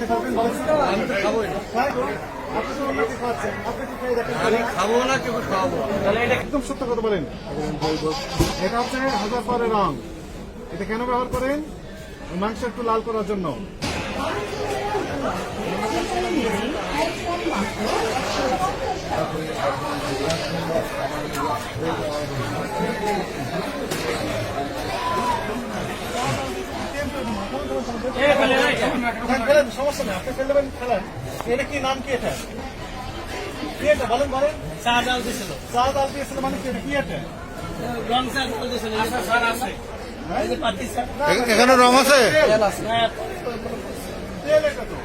খেতে পারবেন? আমি তো খাবোই না। আপনি তো অন্যকে খাওয়াচ্ছেন, আপনি কি খেয়ে দেখেন? আমি খাবো না, কেউ খাওয়াবো। তাহলে এটা একদম সত্য কথা বলেন। এটা হচ্ছে হাজার পরের রং। এটা কেন ব্যবহার করেন? মাংস একটু লাল করার জন্য। ফেলেন, সমস্যা নেই, আপনি ফেলতে পারেন, ফেলেন। এটা কি নাম, কি এটা? কি এটা বলেন বলেন? চা ডাল দিছিল, চা ডাল দিয়েছিল মানে কি এটা? কি এটা? রং চা ডাল দিছিল। স্যার আছে, এই যে পাতি স্যার। এখানে রং আছে? হ্যাঁ, তেল এটা তো।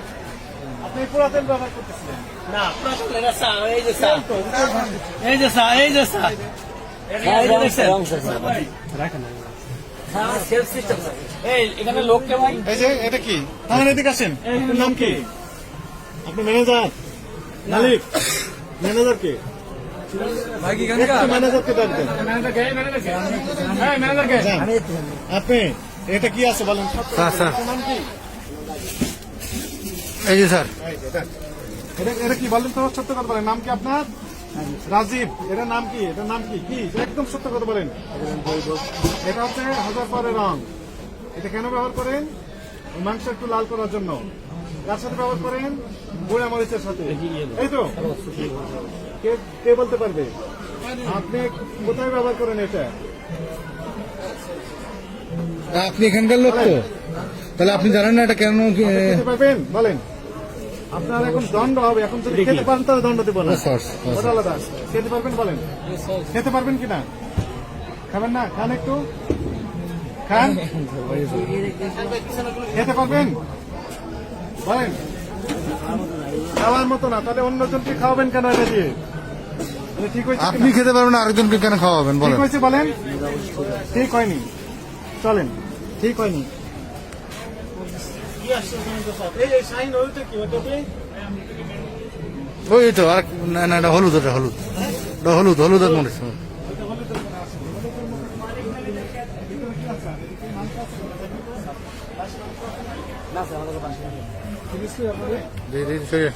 আপনি পুরা তেল ব্যবহার করতেছিলেন। না প্রথম এটা চা, এই যে চা, এই যে চা, এই যে চা, এই যে দেখছেন? হ্যাঁ, সেলফ সিস্টেম। এই এখানে লোক কে ভাই? এই যে এটা কি? আমার এদিকে আসেন। আপনার নাম কি? আপনি ম্যানেজার? মালিক? ম্যানেজার কে? ম্যানেজারকে ডাকবেন। যান। আপনি এটা কি আছে বলেন? Sir, sir. আপনার নাম কি? এই যে স্যার, এটা কি বলেন তো, সত্য কথা বলেন। নাম কি আপনার? রাজীব। এটার নাম কি? এটার নাম কি? কি একদম সত্য কথা বলেন। এটা হচ্ছে হাজার পরের রং। এটা কেন ব্যবহার করেন? মাংস একটু লাল করার জন্য। কার সাথে ব্যবহার করেন? গুঁড়া মরিচের সাথে। এই তো, কে বলতে পারবে? আপনি কোথায় ব্যবহার করেন এটা? আপনি এখানকার লোক তো, তাহলে আপনি জানেন না এটা কেন? খেতে পারবেন বলেন? আপনার এখন দণ্ড হবে। এখন যদি খেতে পারেন তাহলে দণ্ড দেবো না, ওটা আলাদা। খেতে পারবেন বলেন? খেতে পারবেন কিনা? খাবেন না? খান একটু, খান। খেতে পারবেন বলেন? খাওয়ার মতো না, তাহলে অন্যজনকে খাওয়াবেন কেন এটা দিয়ে? ঠিক হয়েছে? আপনি খেতে পারবেন না, আরেকজনকে কেন খাওয়াবেন ঠিক বলেন? হয়েছে বলেন? ঠিক হয়নি, চলেন। ঠিক হয়নি। ওই তো আর না, না, এটা হলুদ, এটা হলুদ, এটা হলুদ, হলুদ আর মরিচ। জি, জি, সরিয়ে।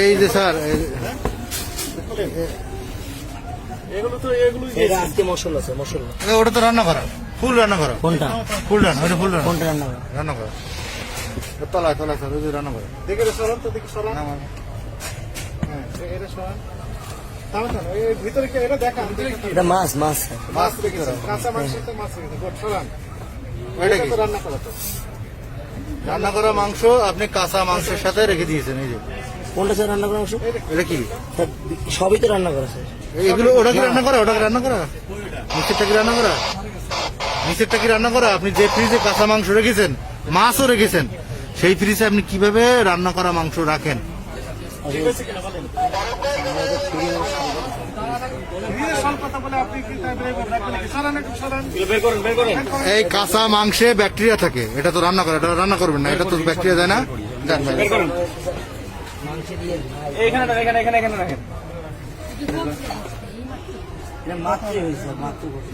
এই যে স্যার, এগুলো তো আজকে মশলা আছে, মশলা। ওটা তো রান্না করা, ফুল রান্না করা। কোনটা? ফুল রান্না, ওটা ফুল রান্না, কোনটা রান্না করা? রান্না করা। তলায়, তলায় স্যার, ওই যে রান্না করা। দেখে সরান তো, দেখে সরান। হ্যাঁ, এটা সরান। থামেন, এই ভিতরে কি এটা দেখান? এটা মাছ, মাছ। মাছ রেখেছেন, কাঁচা মাংস তো মাছ রেখেছেন। গুড, সরান। ওইটা এটা কি? তো রান্না করা তো। রান্না করা মাংস আপনি কাঁচা মাংসের সাথে রেখে দিয়েছেন। এই যে কোনটা স্যার রান্না করা মাংস? এটা কি? স্যার, সবই তো রান্না করা স্যার। এগুলো ওটা কি রান্না করা? ওটা কি রান্না করা? নিচেরটা কি রান্না করা? নিচেরটা কি রান্না করা? আপনি যে ফ্রিজে কাঁচা মাংস রেখেছেন, মাছও রেখেছেন, সেই ফ্রিজে আপনি কিভাবে রান্না করা মাংস রাখেন? এই কাঁচা মাংসে ব্যাকটেরিয়া থাকে, এটা তো রান্না করা, এটা রান্না করবেন না, এটা তো ব্যাকটেরিয়া যায় না। যান ভাই। এখানে রাখেন, এখানে রাখেন।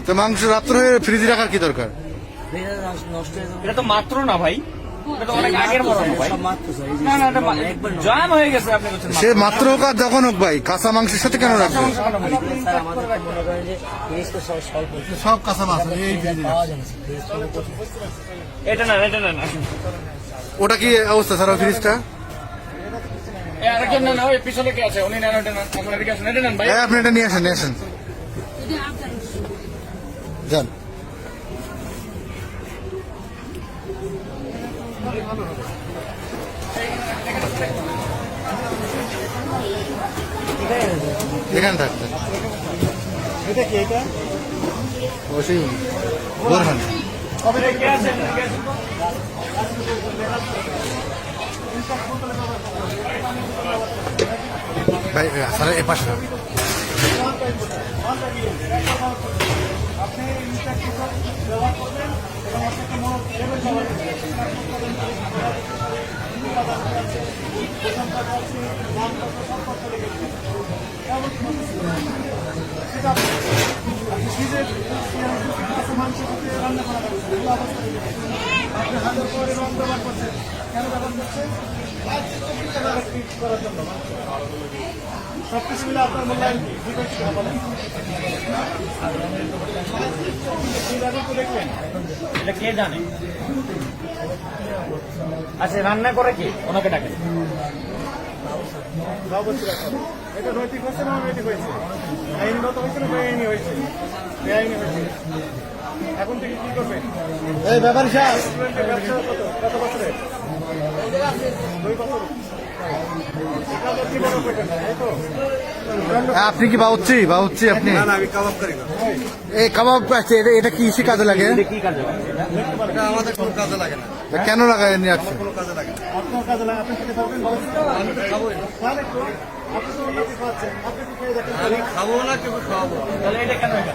তো মাংস রাত্রে ফ্রিজে রাখার কি দরকার? এটা তো মাত্র না ভাই, এটা তো অনেক আগের মরণ ভাই। না না, এটা জাম হয়ে গেছে। আপনি বলছেন সে মাত্র হোক আর যখন হোক ভাই, কাঁচা মাংসের সাথে কেন রাখবেন? সব কাঁচা মাছ এই ফ্রিজে রাখছে। এটা না, এটা না। ওটা কি অবস্থা স্যার ওই ফ্রিজটা? আরেকজন না, ওই পিছনে কে আছে? উনি নেন, ওটা নেন, আপনার এদিকে আসেন, এটা নেন ভাই। হ্যাঁ, আপনি এটা নিয়ে আসেন, নিয়ে আসেন। যান। এখানে থাকতেন এটা কি? এটা অবশ্যই বোরহান। কে আছে? ভাই স্যার এ পাশে আপনি ব্যবহার করবেন এবং আপনাকে মনে ব্যবহার করবেন। আছে করার জন্য সবকিছু মিলে আপনার মূল্যায়ন কি কি করতে হবে বলেন? তো দেখবেন এটা কে জানে? আচ্ছা, রান্না করে কে? ওনাকে ডাকেন। এটা নৈতিক হয়েছে না অনৈতিক হয়েছে? আইনগত হয়েছে না বেআইনি হয়েছে? বেআইনি হয়েছে। এখন থেকে কি করবেন? এই ব্যাপারী সাহেব, রেস্টুরেন্টের ব্যবসা কত বছরের? 2 বছর। এখানে কি বড় করবেন না, তাই তো? আপনি কি বাউচ্ছি আপনি? আমি কাবাব করি না। এই কাবাব আছে, এটা কি ইসে কাজে লাগে? এটা কি কাজে লাগে? এটা আমাদের কোনো কাজে লাগে না, তা কেন লাগায়নি আজকে? কোনো কাজে লাগে না। আপনার কাজে লাগে, আপনি খেতে পারবেন বলেন? আমি তো খাবোই না। তাহলে তো আপনি তো অন্যকে খাওয়াচ্ছেন, আপনি কি খেয়ে দেখেন? আমি খাবো না, কেউ খাওয়াবো না। তাহলে এটা কেন এটা?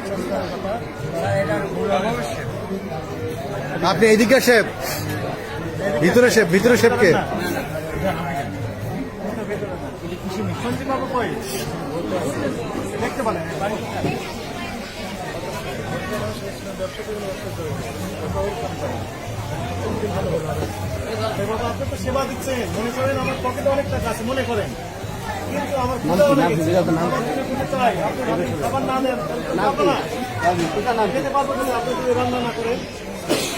আপনি এইদিকে শেফ, ভিতরে শেফকে সঞ্জীব বাবু কই? দেখতে পারেন বাড়ি বাবা, আপনি তো সেবা দিচ্ছেন, মনে করেন আমার পকেটে অনেক টাকা আছে, মনে করেন, কিন্তু আমার ক্ষুধা অনেক আছে। আমার যদি ক্ষুধা চাই, আপনি খাবার না দেন, খাবো না। খেতে পারবো না আপনি যদি রান্না না করেন।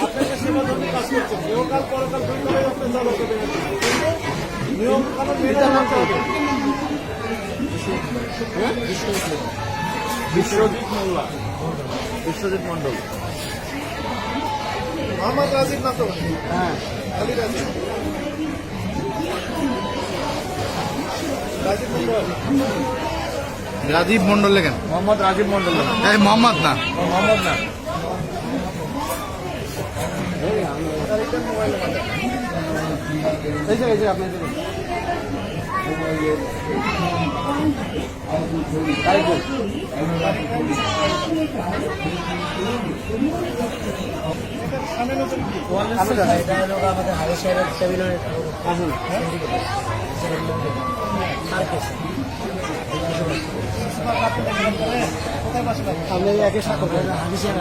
আপনাকে সেবা জন্য কাজ করছেন, ইহকাল পরকাল দুই তলায় আপনি চালু করবেন, কিন্তু নিয়ম কানুন মেনে মানতে হবে। বিশ্বজিৎ মন্ডল। মোহাম্মদ রাজীব না তো? হ্যাঁ, আলী রাজীব। রাজীব মন্ডল। রাজীব মন্ডল লেখেন। মোহাম্মদ রাজীব মন্ডল। এই মোহাম্মদ না, মোহাম্মদ না। এই যে আপনার আমাদের হারি সাহেবের টেবিলের আমি একে সাথে হারি সাহেব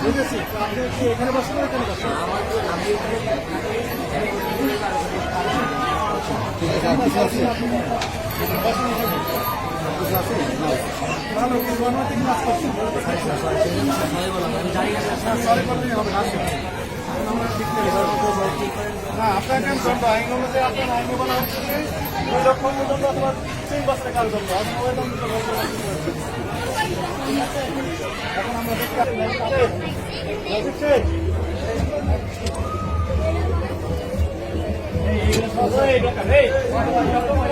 বুঝেছি, আপনি কি এখানে বসেন না এখানে বসেন? ভালো, কিন্তু অনৈতিক কাজ করছেন। সরি করলেই হবে না। না, আপনার কেন দণ্ড আইন অনুযায়ী আপনার আইনে বলা হচ্ছে 2 লক্ষ দণ্ড অথবা 3 বছরের কারাদণ্ড। আপনি ওই দণ্ড এখন আমরা দেখতে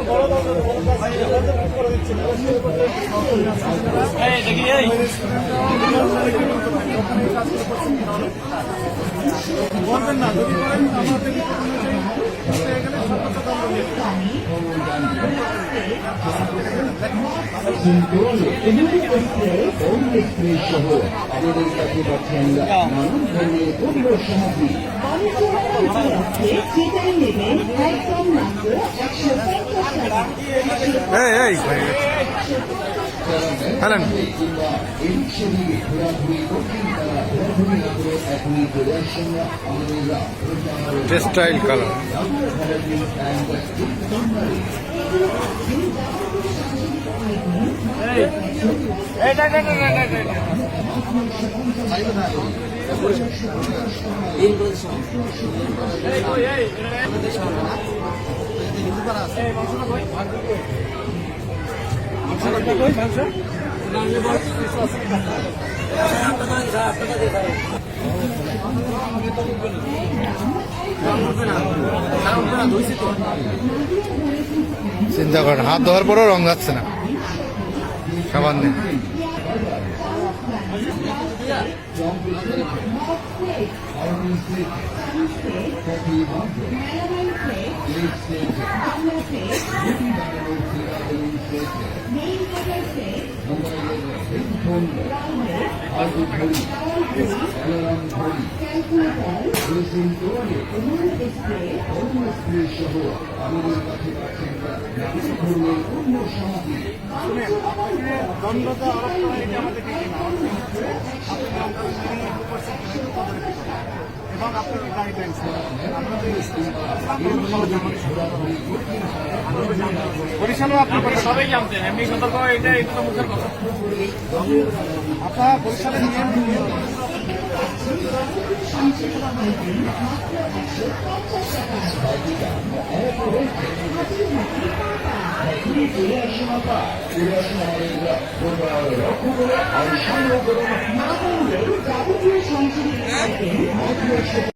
বড় দণ্ড করে দিচ্ছি। বলবেন না, যদি করেন আমাদের এখানে সর্বোচ্চ দণ্ড নিয়ে হ্যালেন টেক্সটাইল কালার। চিন্তা করেন, হাত ধোয়ার পরও রং যাচ্ছে না, সাবান নেই। শুনেন, আপনাকে দণ্ডটা আরোপ করা এটা আমাদের ঠিক না। এবং আপনার গাইডলাইন্স বরিশালও আপনি আপনি সবাই জানতেন, এমনি সতর্ক এটা তো মুখের কথা। আপনার বরিশালের নিয়ম